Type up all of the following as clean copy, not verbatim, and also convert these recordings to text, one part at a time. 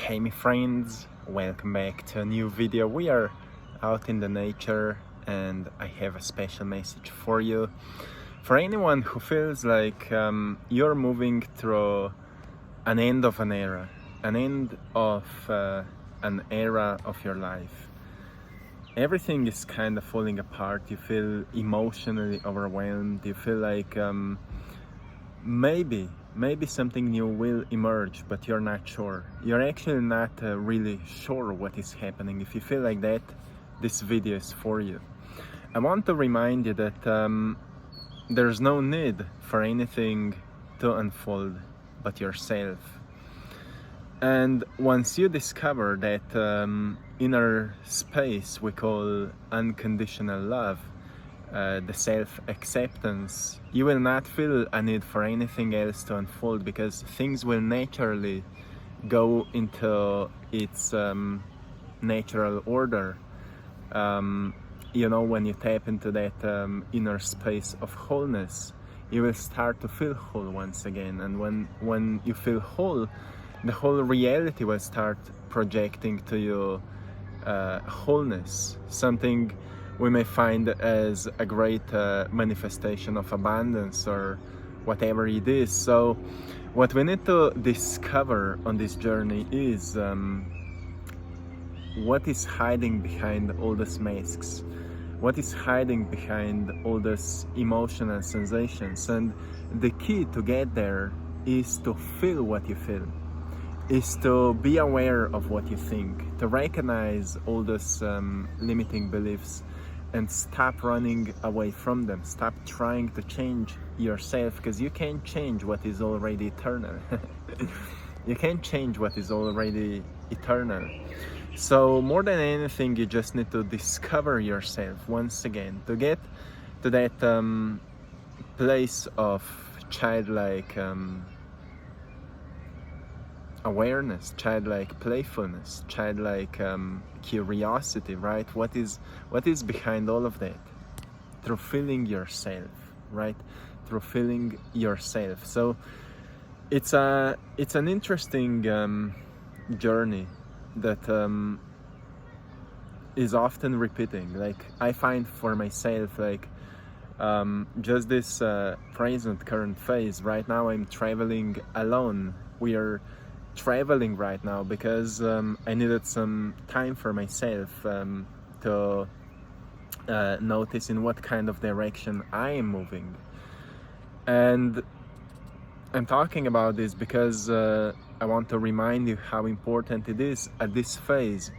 Hey my friends, welcome back to a new video. We are out in the nature and I have a special message for you. For anyone who feels like you're moving through an end of an era, an end of an era of your life. Everything is kind of falling apart. You feel emotionally overwhelmed. You feel like maybe something new will emerge, but you're not sure. You're actually not really sure what is happening. If you feel like that, this video is for you. I want to remind you that there's no need for anything to unfold but yourself. And once you discover that inner space we call unconditional love, the self-acceptance, you will not feel a need for anything else to unfold, because things will naturally go into its natural order. You know, when you tap into that inner space of wholeness, you will start to feel whole once again. And when you feel whole, the whole reality will start projecting to you wholeness, something we may find as a great manifestation of abundance or whatever it is. So what we need to discover on this journey is what is hiding behind all these masks, what is hiding behind all these emotional sensations. And the key to get there is to feel what you feel, is to be aware of what you think, to recognize all those limiting beliefs and stop running away from them. Stop trying to change yourself, because you can't change what is already eternal. You can't change what is already eternal. So more than anything, you just need to discover yourself once again, to get to that place of childlike awareness, childlike playfulness, childlike curiosity, right? What is behind all of that? Through feeling yourself, right? Through feeling yourself. So it's an interesting journey that is often repeating. Like, I find for myself, like just this present current phase right now, I'm traveling alone. We are traveling right now because I needed some time for myself to notice in what kind of direction I am moving. And I'm talking about this because I want to remind you how important it is at this phase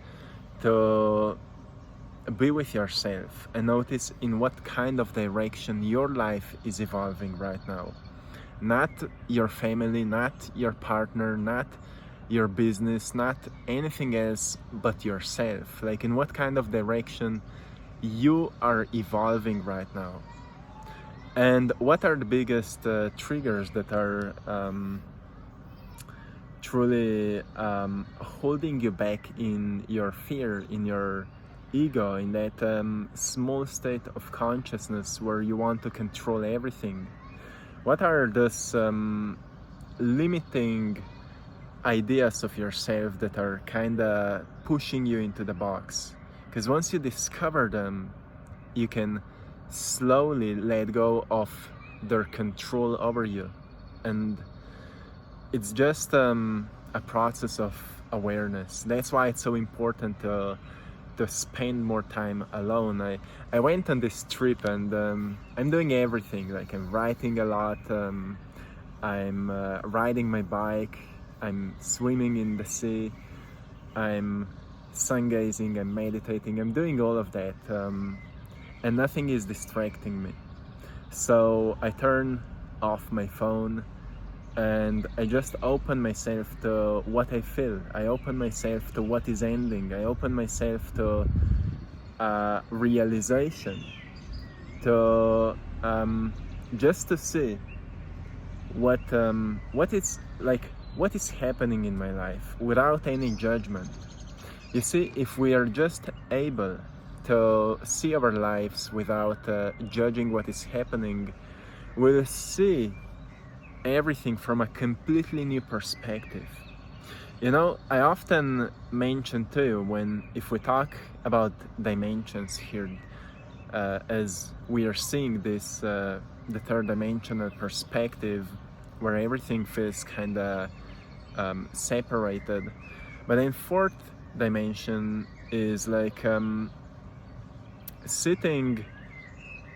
to be with yourself and notice in what kind of direction your life is evolving right now. Not your family, not your partner, not your business, not anything else but yourself. Like, in what kind of direction you are evolving right now. And what are the biggest triggers that are truly holding you back in your fear, in your ego, in that small state of consciousness where you want to control everything? What are those limiting ideas of yourself that are kind of pushing you into the box? Because once you discover them, you can slowly let go of their control over you. And it's just a process of awareness. That's why it's so important to spend more time alone. I went on this trip and I'm doing everything. Like, I'm writing a lot, I'm riding my bike, I'm swimming in the sea, I'm sun gazing, I'm meditating, I'm doing all of that, and nothing is distracting me. So I turn off my phone and I just open myself to what I feel. I open myself to what is ending. I open myself to realization, to just to see what is happening in my life without any judgment. You see, if we are just able to see our lives without judging what is happening, we'll see everything from a completely new perspective. You know, I often mention too, if we talk about dimensions here, as we are seeing this, the third dimensional perspective, where everything feels kind of separated. But then fourth dimension is like sitting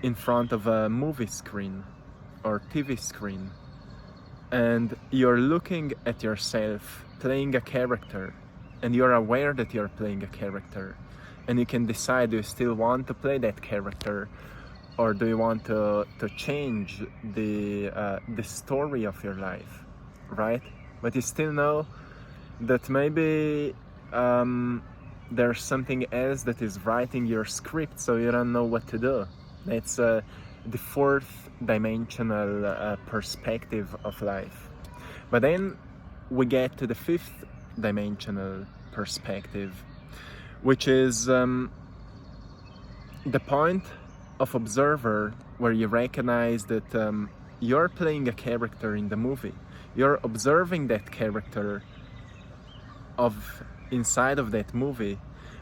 in front of a movie screen or TV screen, and you're looking at yourself playing a character, and you're aware that you're playing a character, and you can decide, do you still want to play that character, or do you want to change the story of your life, right? But you still know that maybe there's something else that is writing your script, so you don't know what to do. That's the fourth dimensional perspective of life. But then we get to the fifth dimensional perspective, which is the point of observer, where you recognize that you're playing a character in the movie. You're observing that character inside of that movie,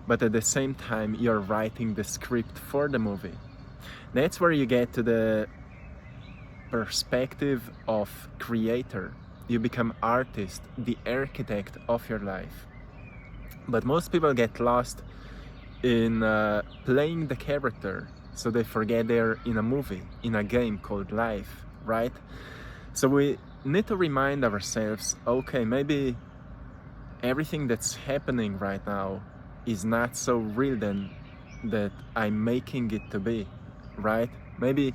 but at the same time you're writing the script for the movie. That's where you get to the perspective of creator. You become artist, the architect of your life. But most people get lost in playing the character, so they forget they're in a movie, in a game called life, right? So we need to remind ourselves, okay, maybe everything that's happening right now is not so real then that I'm making it to be, right? Maybe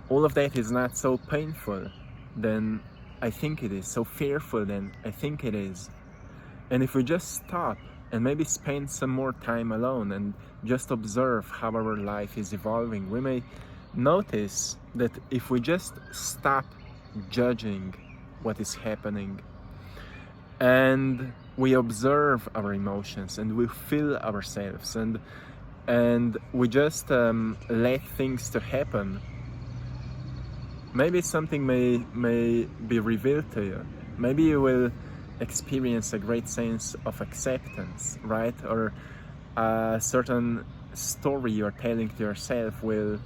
all of that is not so painful than I think it is, so fearful than I think it is. And if we just stop and maybe spend some more time alone and just observe how our life is evolving, we may notice that if we just stop judging what is happening and we observe our emotions and we feel ourselves and we just let things to happen, maybe something may be revealed to you. Maybe you will experience a great sense of acceptance, right? Or a certain story you're telling to yourself will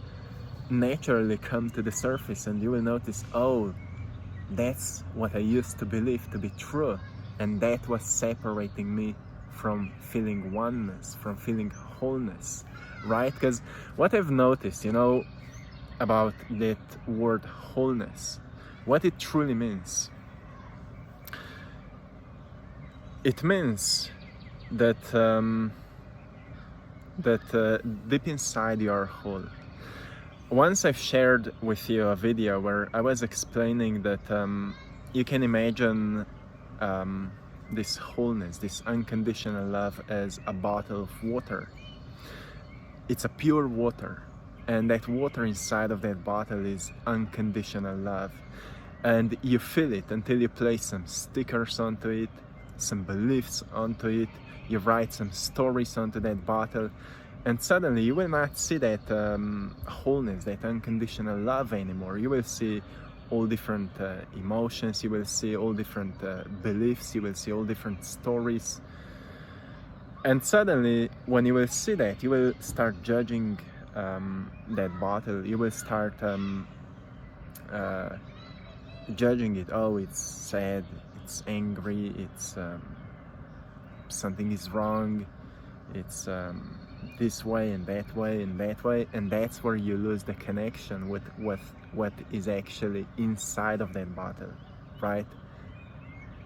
naturally come to the surface, and you will notice, oh, that's what I used to believe to be true, and that was separating me from feeling oneness, from feeling wholeness, right? Because what I've noticed, about that word wholeness, what it truly means, it means that deep inside you are whole. Once I've shared with you a video where I was explaining that you can imagine this wholeness, this unconditional love as a bottle of water. It's a pure water, and that water inside of that bottle is unconditional love. And you feel it until you place some stickers onto it, some beliefs onto it, you write some stories onto that bottle, and suddenly you will not see that wholeness, that unconditional love anymore. You will see all different emotions, you will see all different beliefs, you will see all different stories. And suddenly, when you will see that, you will start judging that bottle. You will start judging it. Oh, it's sad, it's angry, it's something is wrong, it's this way and that way and that way, and that's where you lose the connection with what is actually inside of that bottle, right?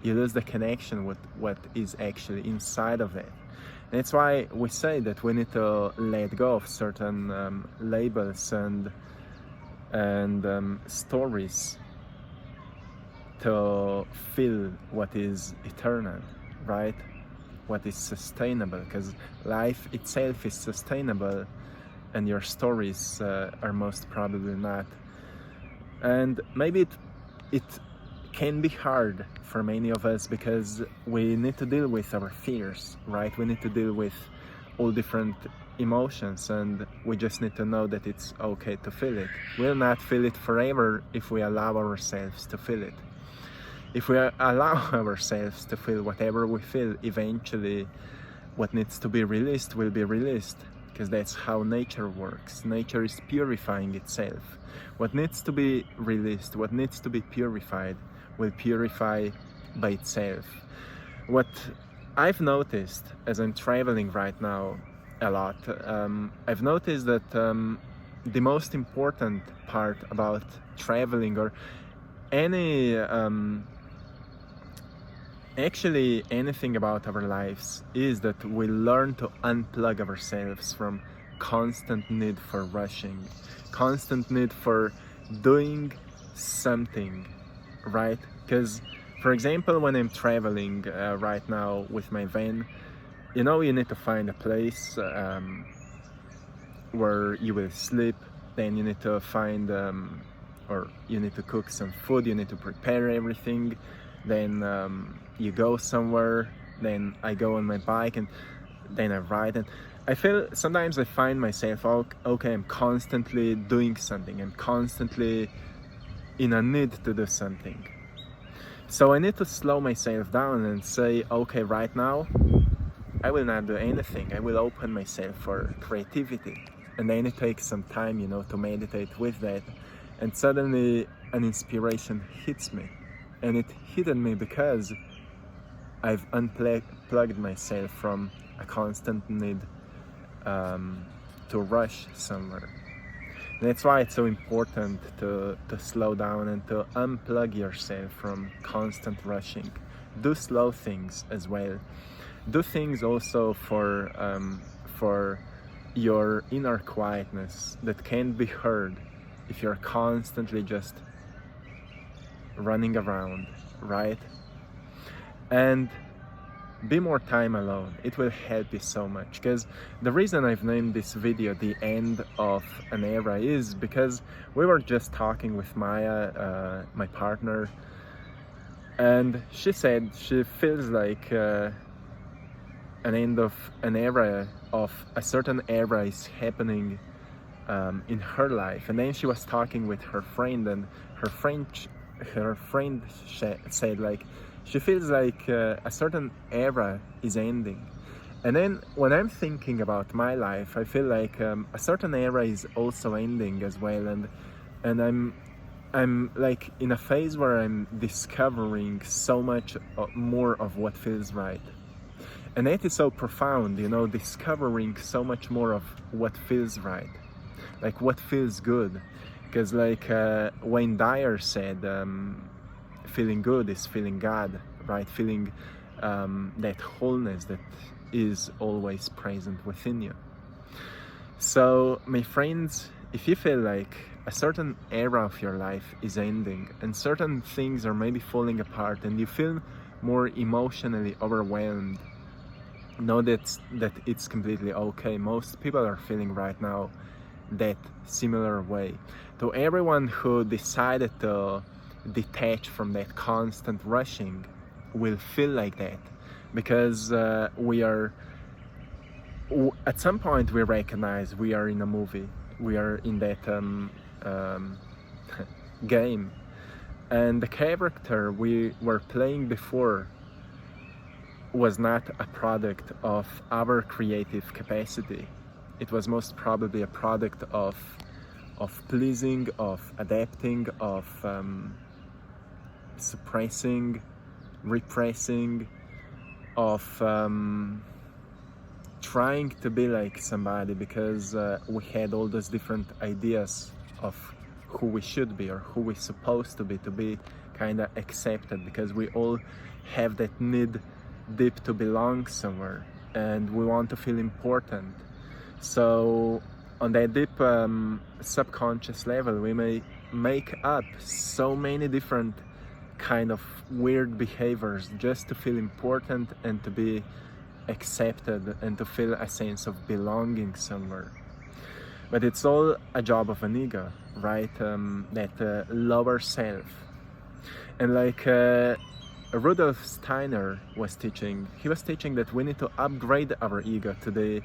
You lose the connection with what is actually inside of it. And that's why we say that we need to let go of certain labels and stories to feel what is eternal, right? What is sustainable, because life itself is sustainable and your stories are most probably not. And maybe it can be hard for many of us because we need to deal with our fears, right? We need to deal with all different emotions, and we just need to know that it's okay to feel it. We'll not feel it forever if we allow ourselves to feel it. if we allow ourselves to feel whatever we feel, eventually what needs to be released will be released, because that's how nature works. Nature is purifying itself. What needs to be released, what needs to be purified, will purify by itself. What I've noticed as I'm traveling right now a lot, I've noticed that the most important part about traveling, or any actually anything about our lives, is that we learn to unplug ourselves from constant need for rushing, constant need for doing something, right? Because, for example, when I'm traveling right now with my van, you know, you need to find a place where you will sleep, then you need to find or you need to cook some food, you need to prepare everything, then you go somewhere, then I go on my bike, and then I ride. And I feel sometimes I find myself, okay, I'm constantly doing something, I'm constantly in a need to do something. So I need to slow myself down and say, okay, right now I will not do anything, I will open myself for creativity. And then it takes some time, you know, to meditate with that, and suddenly an inspiration hits me. And it hit me because I've unplugged myself from a constant need to rush somewhere. And that's why it's so important to slow down and to unplug yourself from constant rushing. Do slow things as well. Do things also for your inner quietness that can't be heard if you're constantly just running around, right? And be more time alone. It will help you so much, because the reason I've named this video The End of an Era is because we were just talking with Maya, my partner, and she said she feels like an end of an era, of a certain era is happening in her life. And then she was talking with her friend, and her friend said like she feels like a certain era is ending. And then when I'm thinking about my life, I feel like a certain era is also ending as well, and I'm like in a phase where I'm discovering so much more of what feels right. And that is so profound, you know, discovering so much more of what feels right, like what feels good. Because like Wayne Dyer said, feeling good is feeling God, right? Feeling that wholeness that is always present within you. So my friends, if you feel like a certain era of your life is ending and certain things are maybe falling apart and you feel more emotionally overwhelmed, know that it's completely okay. Most people are feeling right now that similar way. To everyone who decided to detach from that constant rushing will feel like that, because we are, at some point we recognize we are in a movie, we are in that game, and the character we were playing before was not a product of our creative capacity. It was most probably a product of pleasing, of adapting, of suppressing, repressing, of trying to be like somebody, because we had all those different ideas of who we should be or who we're supposed to be kind of accepted, because we all have that need deep to belong somewhere and we want to feel important. So on that deep subconscious level, we may make up so many different kind of weird behaviors just to feel important and to be accepted and to feel a sense of belonging somewhere. But it's all a job of an ego, right? That lower self. And like Rudolf Steiner was teaching, he was teaching that we need to upgrade our ego to the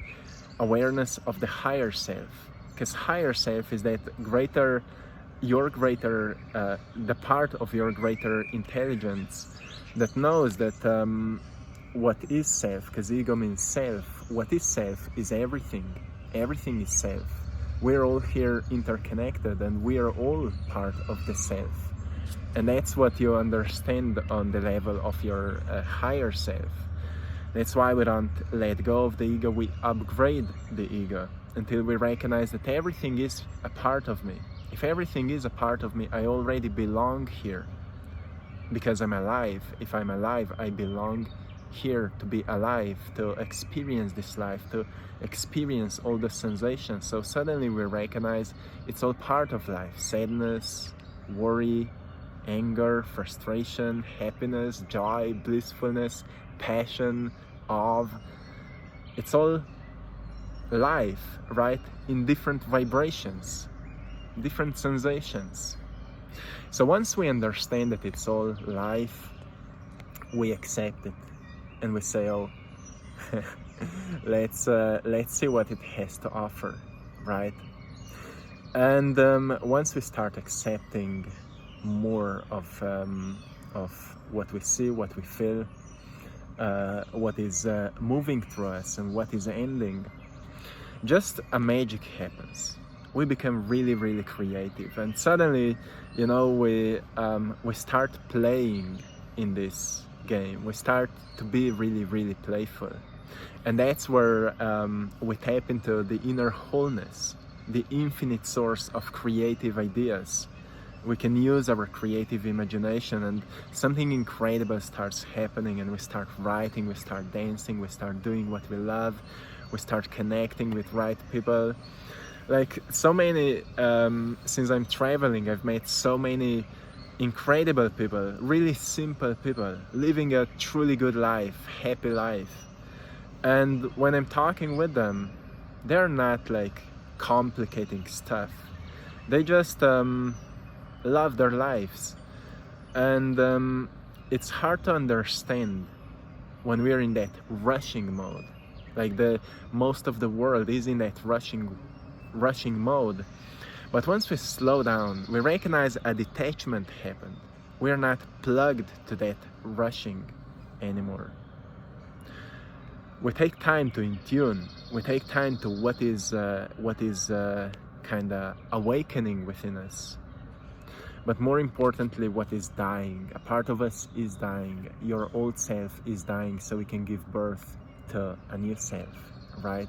awareness of the higher self, because higher self is that greater your greater, the part of your greater intelligence that knows that what is self, because ego means self, what is self is everything. Everything is self. We're all here interconnected and we are all part of the self. And that's what you understand on the level of your higher self. That's why we don't let go of the ego, we upgrade the ego until we recognize that everything is a part of me. If everything is a part of me, I already belong here because I'm alive. If I'm alive, I belong here to be alive, to experience this life, to experience all the sensations. So suddenly we recognize it's all part of life. Sadness, worry, anger, frustration, happiness, joy, blissfulness, passion, awe. It's all life, right? In different vibrations, different sensations. So once we understand that it's all life, we accept it and we say, oh, let's see what it has to offer, right? And once we start accepting more of what we see, what we feel, what is moving through us and what is ending, just a magic happens. We become really, really creative, and suddenly, you know, we start playing in this game. We start to be really, really playful, and that's where we tap into the inner wholeness, the infinite source of creative ideas. We can use our creative imagination and something incredible starts happening, and we start writing, we start dancing, we start doing what we love, we start connecting with right people. Like so many, since I'm traveling, I've met so many incredible people, really simple people, living a truly good life, happy life. And when I'm talking with them, they're not like complicating stuff. They just love their lives. And it's hard to understand when we're in that rushing mode. Like most of the world is in that rushing mode. But once we slow down, we recognize a detachment happened. We're not plugged to that rushing anymore. We take time to in tune. We take time to what is kind of awakening within us. But more importantly, what is dying. A part of us is dying. Your old self is dying, so we can give birth to a new self, right?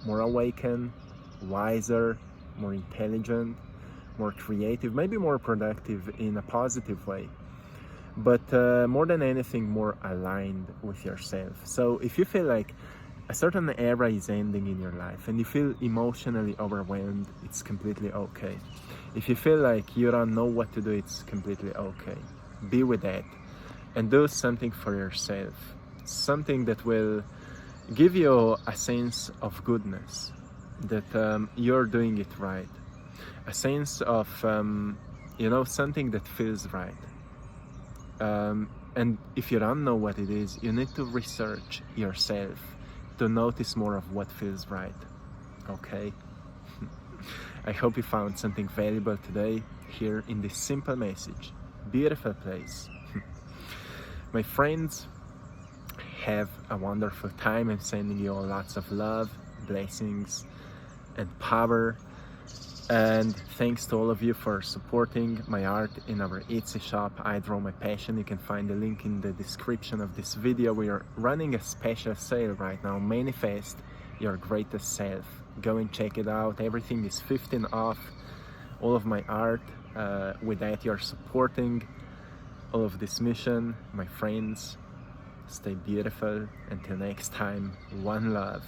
More awakened, wiser, more intelligent, more creative, maybe more productive in a positive way, but more than anything, more aligned with yourself. So if you feel like a certain era is ending in your life and you feel emotionally overwhelmed, it's completely okay. If you feel like you don't know what to do, it's completely okay. Be with that and do something for yourself, something that will give you a sense of goodness, that you're doing it right, a sense of something that feels right. And if you don't know what it is, you need to research yourself to notice more of what feels right. Okay? I hope you found something valuable today here in this simple message. Beautiful place. My friends, have a wonderful time. I'm sending you all lots of love, blessings, and power. And thanks to all of you for supporting my art in our Etsy shop, I Draw My Passion. You can find the link in the description of this video. We are running a special sale right now, Manifest Your Greatest Self. Go and check it out. Everything is 15% off, all of my art. With that, you're supporting all of this mission. My friends, stay beautiful. Until next time, one love.